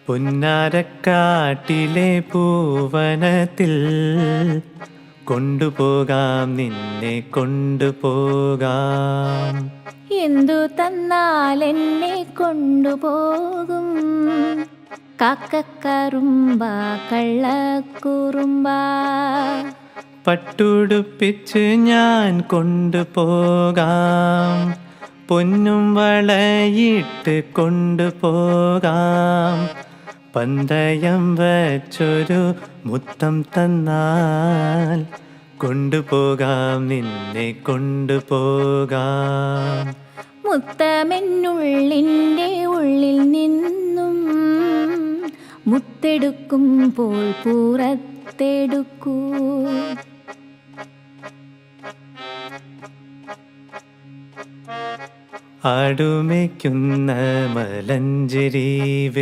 പുന്നാരക്കാട്ടിലെ പൂവനത്തിൽ കൊണ്ടുപോകാം, നിന്നെ കൊണ്ടുപോകാം. എന്തു തന്നാൽ എന്നെ കൊണ്ടുപോകും? കാക്കക്കറുമ്പ കള്ളക്കുറുമ്പ. പട്ടുടുപ്പിച്ച് ഞാൻ കൊണ്ടുപോകാം, പൊന്നും വളയിട്ട് കൊണ്ടുപോകാം. പന്തയം വച്ചൊരു മുത്തം തന്നാൽ കൊണ്ടുപോകാം, നിന്നെ കൊണ്ടുപോകാം. മുത്തമെന്നുള്ളിൻ്റെ ഉള്ളിൽ നിന്നും മുത്തെടുക്കുമ്പോൾ പുറത്തെടുക്കൂ. ആടുമേക്കുന്ന മലഞ്ചെരിവിൽ